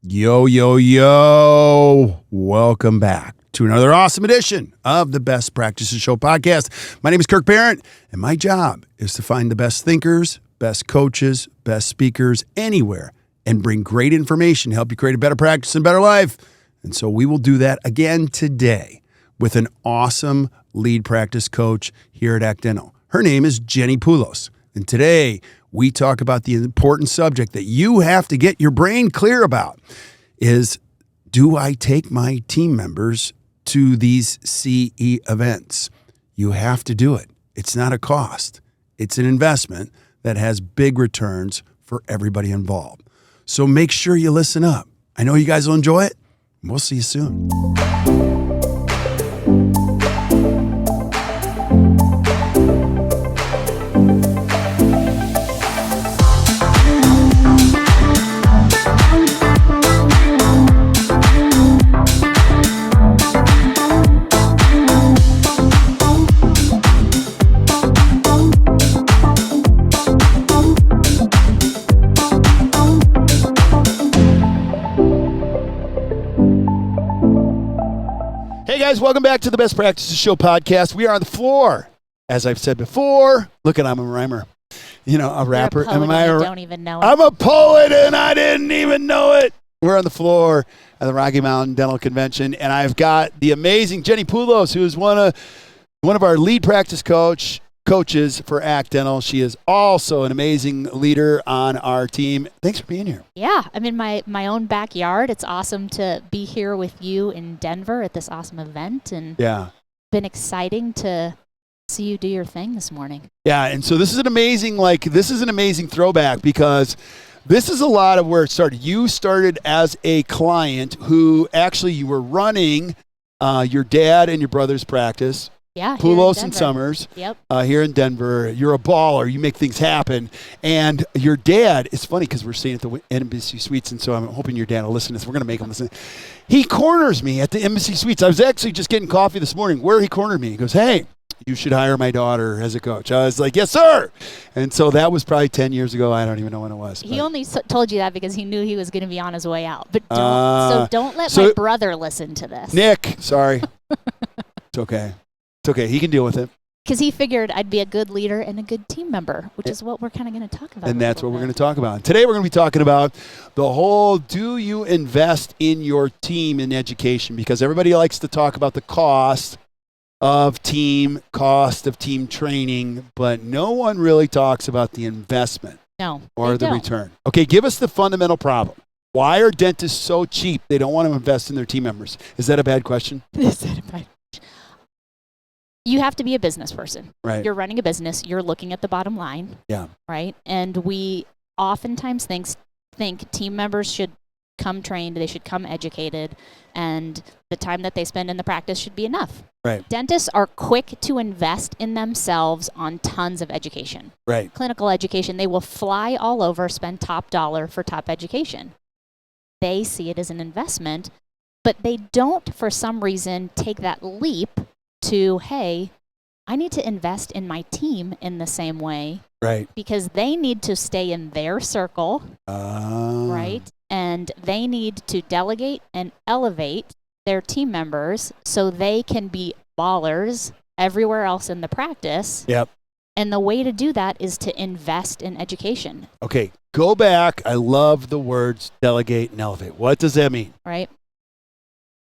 Yo, yo, yo. Welcome back to another awesome edition of the Best Practices Show podcast. My name is Kirk Behrendt, and my job is to find the best thinkers, best coaches, best speakers anywhere and bring great information to help you create a better practice and better life. And so we will do that again today with an awesome lead practice coach here at Act Dental. Her name is Jenni Poulos. And today we talk about the important subject that you have to get your brain clear about is, do I take my team members to these CE events? You have to do it. It's not a cost. It's an investment that has big returns for everybody involved. So make sure you listen up. I know you guys will enjoy it. We'll see you soon. Hey guys, welcome back to the Best Practices Show podcast. We are on the floor. As I've said before, look at I'm a rhymer. You know, a rapper. You're a poet and you don't even know it. I'm a poet and I didn't even know it. We're on the floor at the Rocky Mountain Dental Convention, and I've got the amazing Jenni Poulos, who is one of our lead practice coaches for Act Dental. She is also an amazing leader on our team. Thanks for being here. Yeah, I'm in my own backyard. It's awesome to be here with you in Denver at this awesome event, and been exciting to see you do your thing this morning. Yeah, and so this is an amazing throwback, because this is a lot of where it started. You started as a client who actually you were running your dad and your brother's practice. Yeah, Poulos and Summers. Yep. Here in Denver. You're a baller. You make things happen. And your dad, it's funny because we're staying at the Embassy Suites, and so I'm hoping your dad will listen to this. We're going to make him listen. He corners me at the Embassy Suites. I was actually just getting coffee this morning where he cornered me. He goes, "Hey, you should hire my daughter as a coach." I was like, "Yes, sir." And so that was probably 10 years ago. I don't even know when it was. He only told you that because he knew he was going to be on his way out. But don't let my brother listen to this. Nick, sorry. It's okay. It's okay. He can deal with it. Because he figured I'd be a good leader and a good team member, which is what we're kind of going to talk about. And that's what we're going to talk about. Today we're going to be talking about the whole, do you invest in your team in education? Because everybody likes to talk about the cost of team training, but no one really talks about the investment or the return. Okay, give us the fundamental problem. Why are dentists so cheap they don't want to invest in their team members? Is that a bad question? Is that a bad question? You have to be a business person. Right. You're running a business. You're looking at the bottom line. Yeah. Right? And we oftentimes think team members should come trained, they should come educated, and the time that they spend in the practice should be enough. Right. Dentists are quick to invest in themselves on tons of education. Right. Clinical education. They will fly all over, spend top dollar for top education. They see it as an investment, but they don't, for some reason, take that leap to, hey, I need to invest in my team in the same way. Right. Because they need to stay in their circle. Right. And they need to delegate and elevate their team members so they can be ballers everywhere else in the practice. Yep. And the way to do that is to invest in education. Okay. Go back. I love the words delegate and elevate. What does that mean? Right.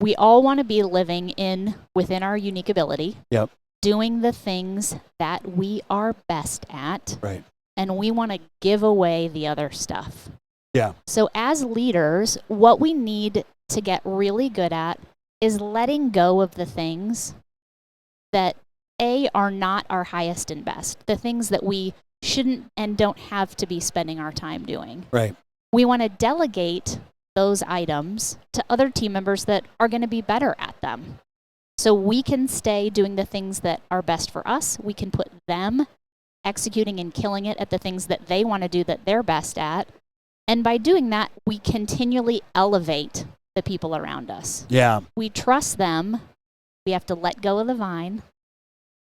We all want to be living within our unique ability. Yep. Doing the things that we are best at. Right. And we want to give away the other stuff. Yeah. So as leaders, what we need to get really good at is letting go of the things that are not our highest and best. The things that we shouldn't and don't have to be spending our time doing. Right. We want to delegate those items to other team members that are going to be better at them. So we can stay doing the things that are best for us. We can put them executing and killing it at the things that they want to do that they're best at. And by doing that, we continually elevate the people around us. Yeah. We trust them. We have to let go of the vine,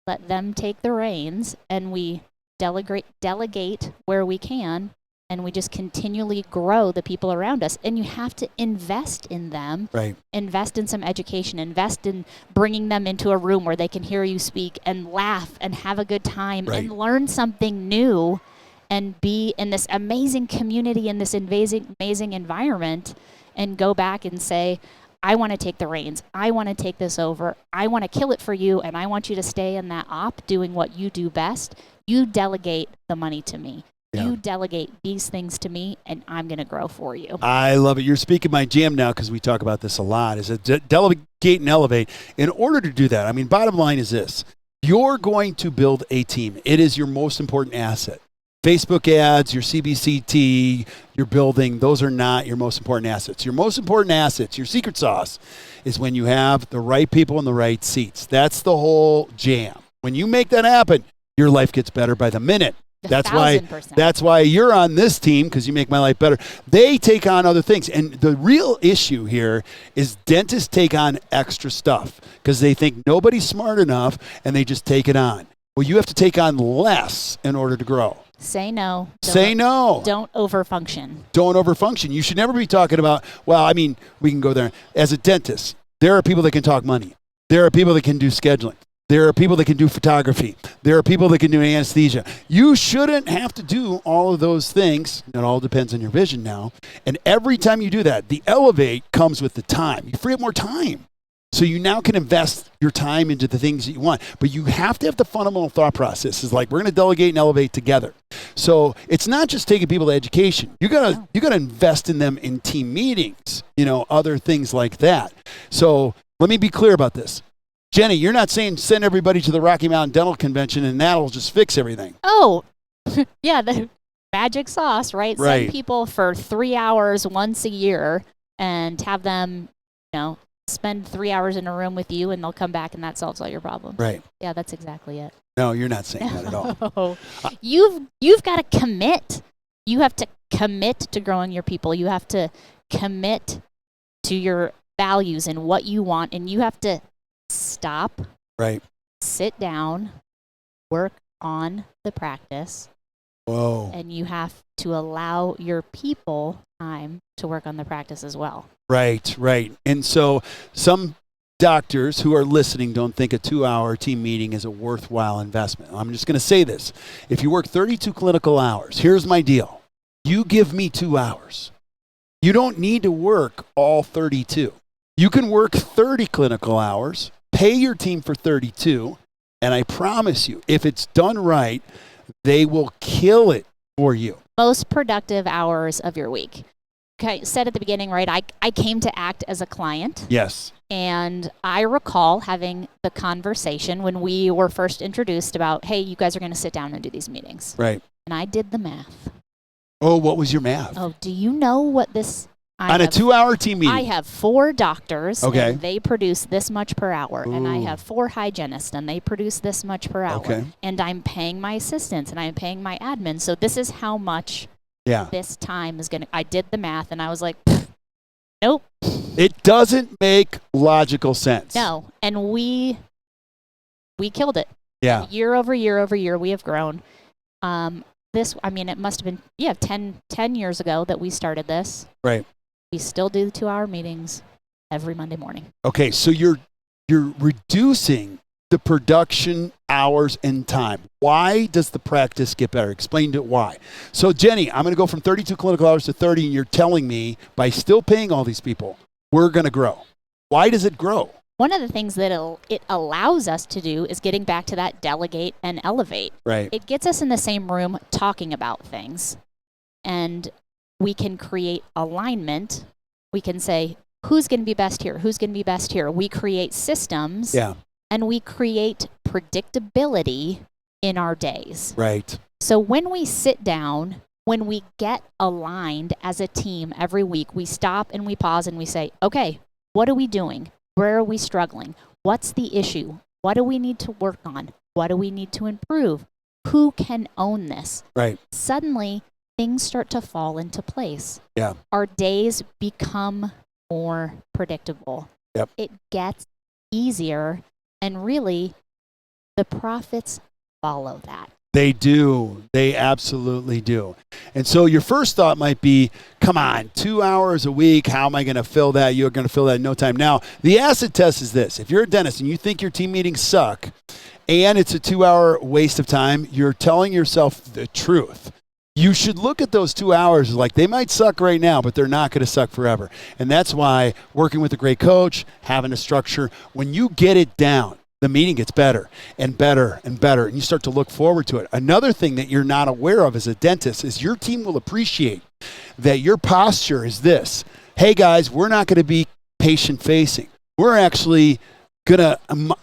let them take the reins, and we delegate where we can and we just continually grow the people around us. And you have to invest in them, invest in some education, invest in bringing them into a room where they can hear you speak and laugh and have a good time and learn something new and be in this amazing community, in this amazing environment, and go back and say, I want to take the reins. I want to take this over. I want to kill it for you, and I want you to stay in that op doing what you do best. You delegate the money to me. You delegate these things to me, and I'm going to grow for you. I love it. You're speaking my jam now, because we talk about this a lot, is delegate and elevate. In order to do that, I mean, bottom line is this. You're going to build a team. It is your most important asset. Facebook ads, your CBCT, your building, those are not your most important assets. Your most important assets, your secret sauce, is when you have the right people in the right seats. That's the whole jam. When you make that happen, your life gets better by the minute. That's 1,000%. That's why you're on this team, because you make my life better. They take on other things. And the real issue here is dentists take on extra stuff because they think nobody's smart enough, and they just take it on. Well, you have to take on less in order to grow. Say no. Say no. Don't overfunction. Don't overfunction. You should never be talking about, well, I mean, we can go there. As a dentist, there are people that can talk money. There are people that can do scheduling. There are people that can do photography. There are people that can do anesthesia. You shouldn't have to do all of those things. It all depends on your vision now. And every time you do that, the elevate comes with the time. You free up more time. So you now can invest your time into the things that you want. But you have to have the fundamental thought process. It's like, we're going to delegate and elevate together. So it's not just taking people to education. You gotta invest in them in team meetings, other things like that. So let me be clear about this. Jenny, you're not saying send everybody to the Rocky Mountain Dental Convention and that'll just fix everything. Oh, yeah, the magic sauce, right? Send people for 3 hours once a year and have them, spend 3 hours in a room with you, and they'll come back and that solves all your problems. Right. Yeah, that's exactly it. No, you're not saying that at all. You've got to commit. You have to commit to growing your people. You have to commit to your values and what you want, and you have to stop, sit down, work on the practice. Whoa. And you have to allow your people time to work on the practice as well. Right. And so some doctors who are listening don't think a 2-hour team meeting is a worthwhile investment. I'm just going to say this. If you work 32 clinical hours, here's my deal. You give me 2 hours. You don't need to work all 32. You can work 30 clinical hours, pay your team for 32, and I promise you, if it's done right, they will kill it for you. Most productive hours of your week. Okay, said at the beginning, right, I came to ACT as a client. Yes. And I recall having the conversation when we were first introduced about, hey, you guys are going to sit down and do these meetings. Right. And I did the math. Oh, what was your math? Oh, do you know what this... On a 2-hour team meeting. I have 4 doctors, okay, and they produce this much per hour. Ooh. And I have 4 hygienists, and they produce this much per hour. Okay. And I'm paying my assistants, and I'm paying my admin. So this is how much this time is going to... I did the math, and I was like, nope. It doesn't make logical sense. No. And we killed it. Yeah. Year over year, we have grown. It must have been, 10 years ago that we started this. Right. We still do the 2-hour meetings every Monday morning. Okay, so you're reducing the production hours and time. Why does the practice get better? Explain to why. So Jenny, I'm going to go from 32 clinical hours to 30, and you're telling me by still paying all these people, we're going to grow. Why does it grow? One of the things that it allows us to do is getting back to that delegate and elevate. Right. It gets us in the same room talking about things, and we can create alignment. We can say, who's going to be best here? Who's going to be best here? We create systems, and we create predictability in our days. Right. So when we sit down, when we get aligned as a team every week, we stop and we pause and we say, okay, what are we doing? Where are we struggling? What's the issue? What do we need to work on? What do we need to improve? Who can own this? Right. Suddenly, things start to fall into place. Yeah. Our days become more predictable. Yep. It gets easier, and really, the profits follow that. They do. They absolutely do. And so your first thought might be, come on, 2 hours a week, how am I going to fill that? You're going to fill that in no time. Now, the acid test is this. If you're a dentist and you think your team meetings suck and it's a 2-hour waste of time, you're telling yourself the truth. You should look at those 2 hours like they might suck right now, but they're not going to suck forever. And that's why working with a great coach, having a structure, when you get it down, the meeting gets better and better and better, and you start to look forward to it. Another thing that you're not aware of as a dentist is your team will appreciate that your posture is this. Hey, guys, we're not going to be patient-facing. We're actually going to,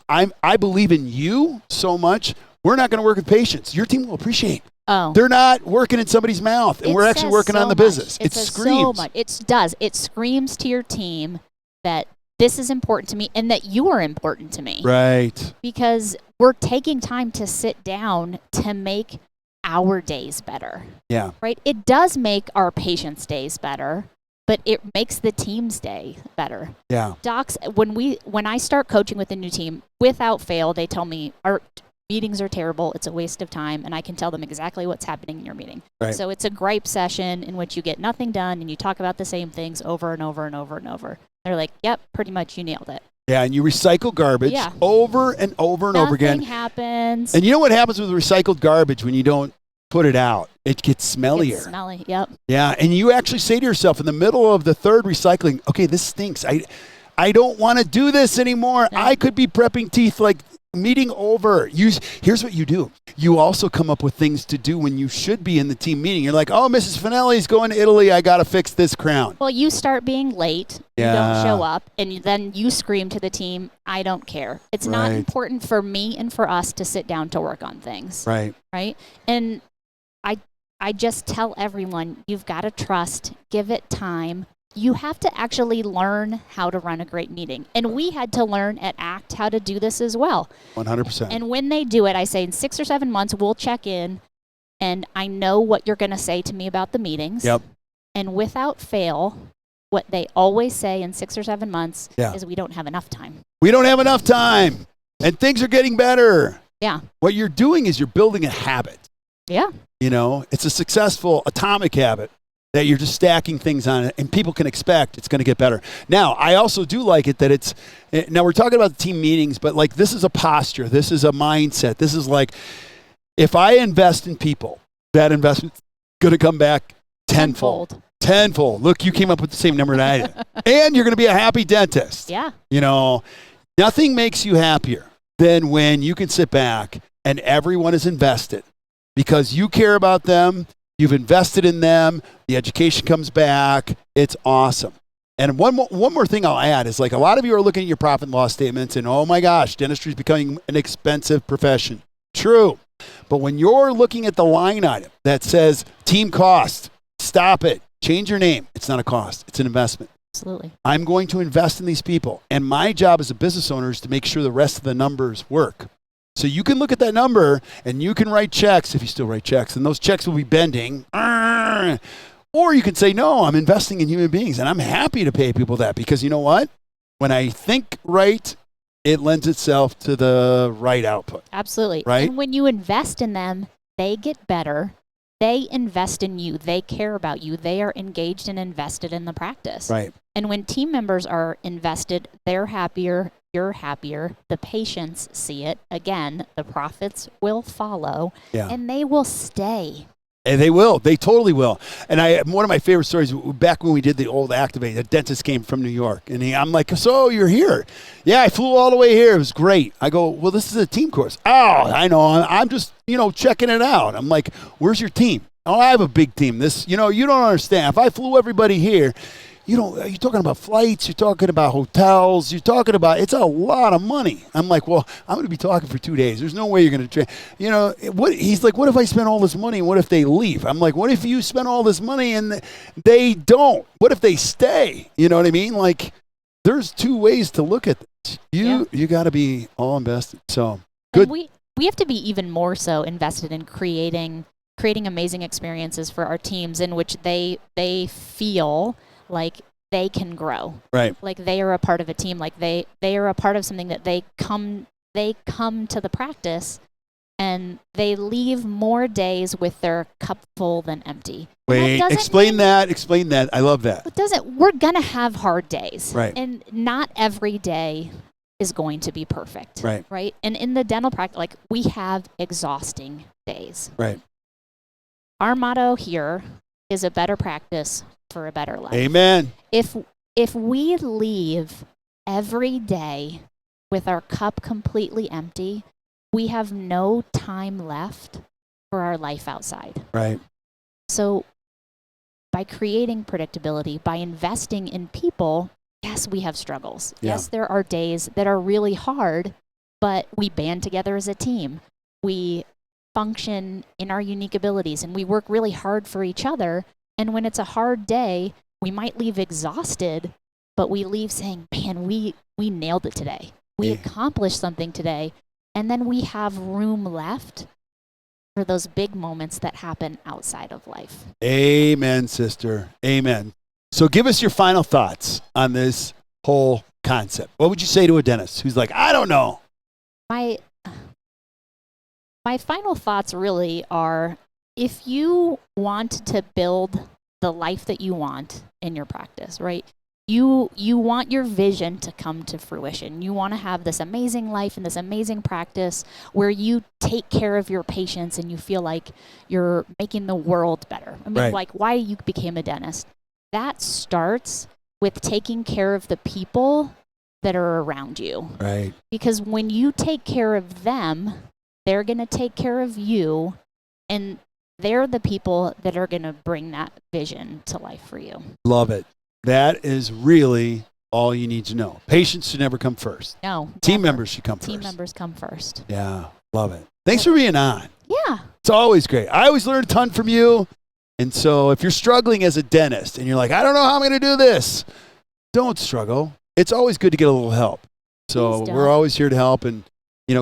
I believe in you so much, we're not going to work with patients. Your team will appreciate. Oh. They're not working in somebody's mouth, and we're actually working on the business. It screams. So much. It does. It screams to your team that this is important to me and that you are important to me. Right. Because we're taking time to sit down to make our days better. Yeah. Right? It does make our patients' days better, but it makes the team's day better. Yeah. Docs, when I start coaching with a new team, without fail, they tell me our meetings are terrible, it's a waste of time, and I can tell them exactly what's happening in your meeting. Right. So it's a gripe session in which you get nothing done and you talk about the same things over and over and over and over. They're like, yep, pretty much you nailed it. Yeah, and you recycle garbage over and over and over again. Nothing happens. And you know what happens with recycled garbage when you don't put it out? It gets smellier. It's smelly, yep. Yeah, and you actually say to yourself in the middle of the third recycling, okay, this stinks. I don't want to do this anymore. No. I could be prepping teeth like meeting over. Here's what you do. You also come up with things to do when you should be in the team meeting. You're like, oh, Mrs. Finelli's going to Italy. I got to fix this crown. Well, you start being late. Yeah. You don't show up. And then you scream to the team, I don't care. It's not important for me and for us to sit down to work on things. Right. Right? And I just tell everyone, you've got to trust, give it time. You have to actually learn how to run a great meeting. And we had to learn at ACT how to do this as well. 100%. And when they do it, I say in 6 or 7 months, we'll check in, and I know what you're going to say to me about the meetings. Yep. And without fail, what they always say in 6 or 7 months is we don't have enough time. We don't have enough time, and things are getting better. Yeah. What you're doing is you're building a habit. Yeah. You know, it's a successful atomic habit that you're just stacking things on it, and people can expect it's going to get better. Now, I also do like it that now we're talking about the team meetings, but like this is a posture. This is a mindset. This is like, if I invest in people, that investment's going to come back tenfold. Look, you came up with the same number that I did. And you're going to be a happy dentist. Yeah. You know, nothing makes you happier than when you can sit back and everyone is invested because you care about them. You've invested in them. The education comes back. It's awesome. And one more thing I'll add is like a lot of you are looking at your profit and loss statements and, oh my gosh, dentistry is becoming an expensive profession. True. But when you're looking at the line item that says team cost, stop it. Change your name. It's not a cost. It's an investment. Absolutely. I'm going to invest in these people. And my job as a business owner is to make sure the rest of the numbers work. So you can look at that number and you can write checks if you still write checks, and those checks will be bending. Or you can say, no, I'm investing in human beings, and I'm happy to pay people that because you know what? When I think right, it lends itself to the right output. Absolutely. Right? And when you invest in them, they get better. They invest in you. They care about you. They are engaged and invested in the practice. Right. And when team members are invested, they're happier. You're happier. The patients see it. Again, the profits will follow, and they will stay. And they will. They totally will. And one of my favorite stories, back when we did the old Activate, a dentist came from New York. And I'm like, so you're here? Yeah, I flew all the way here. It was great. I go, well, this is a team course. Oh, I know. I'm just, checking it out. I'm like, where's your team? Oh, I have a big team. This, you don't understand. If I flew everybody here, you're talking about flights, you're talking about hotels, it's a lot of money. I'm like, well, I'm going to be talking for 2 days. There's no way you're going to, he's like, what if I spend all this money and what if they leave? I'm like, what if you spend all this money and they don't? What if they stay? You know what I mean? Like, there's 2 ways to look at this. You got to be all invested. So good. And we have to be even more so invested in creating amazing experiences for our teams in which they feel like they can grow. Right. Like they are a part of a team. Like they are a part of something that they come to the practice and they leave more days with their cup full than empty. Wait, explain that. I love that. We're going to have hard days. Right. And not every day is going to be perfect. Right. Right. And in the dental practice, like, we have exhausting days. Right. Our motto here is a better practice for a better life. Amen. If we leave every day with our cup completely empty, we have no time left for our life outside. Right. So by creating predictability, by investing in people, yes, we have struggles. Yeah. Yes, there are days that are really hard, but we band together as a team. We function in our unique abilities, and we work really hard for each other. And when it's a hard day, we might leave exhausted, but we leave saying, man, we nailed it today. We accomplished something today. And then we have room left for those big moments that happen outside of life. Amen, sister. Amen. So give us your final thoughts on this whole concept. What would you say to a dentist who's like, I don't know? My final thoughts really are, if you want to build the life that you want in your practice, right? You want your vision to come to fruition. You want to have this amazing life and this amazing practice where you take care of your patients and you feel like you're making the world better. I mean, right. Like, why you became a dentist. That starts with taking care of the people that are around you. Right. Because when you take care of them, they're going to take care of you, and they're the people that are going to bring that vision to life for you. Love it. That is really all you need to know. Patients should never come first. No. Team members should come Team first. members come first. Yeah. Love it. Thanks for being on. Yeah. It's always great. I always learn a ton from you. And so if you're struggling as a dentist and you're like, I don't know how I'm going to do this, don't struggle. It's always good to get a little help. So we're always here to help. And,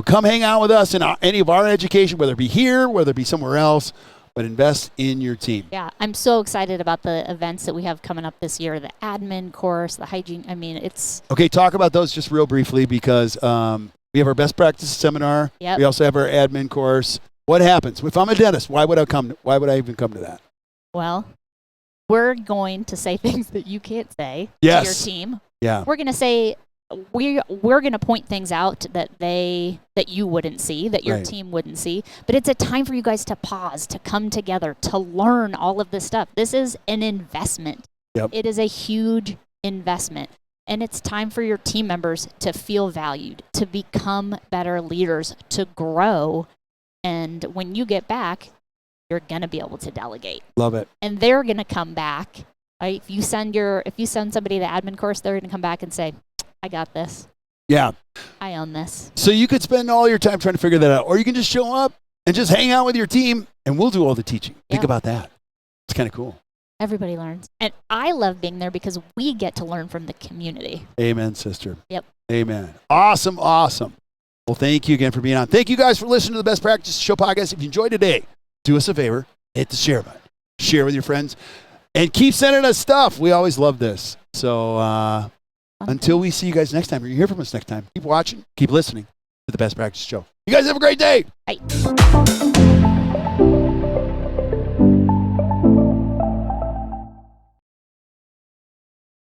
come hang out with us in any of our education, whether it be here, whether it be somewhere else, but invest in your team. Yeah, I'm so excited about the events that we have coming up this year, the admin course, the hygiene. I mean, it's... Okay, talk about those just real briefly, because we have our best practice seminar. Yep. We also have our admin course. What happens? If I'm a dentist, why would I even come to that? Well, we're going to say things that you can't say to your team. Yeah. We're going to say... We're going to point things out that you wouldn't see, that your team wouldn't see. But it's a time for you guys to pause, to come together, to learn all of this stuff. This is an investment. Yep. It is a huge investment. And it's time for your team members to feel valued, to become better leaders, to grow. And when you get back, you're going to be able to delegate. Love it. And they're going to come back. Right? If you send somebody the admin course, they're going to come back and say, I got this. Yeah. I own this. So you could spend all your time trying to figure that out, or you can just show up and just hang out with your team, and we'll do all the teaching. Yeah. Think about that. It's kind of cool. Everybody learns. And I love being there because we get to learn from the community. Amen, sister. Yep. Amen. Awesome, awesome. Well, thank you again for being on. Thank you guys for listening to the Best Practice Show podcast. If you enjoyed today, do us a favor, hit the share button. Share with your friends, and keep sending us stuff. We always love this. So, until we see you guys next time, or you hear from us next time, keep watching, keep listening to the Best Practice Show. You guys have a great day. Bye.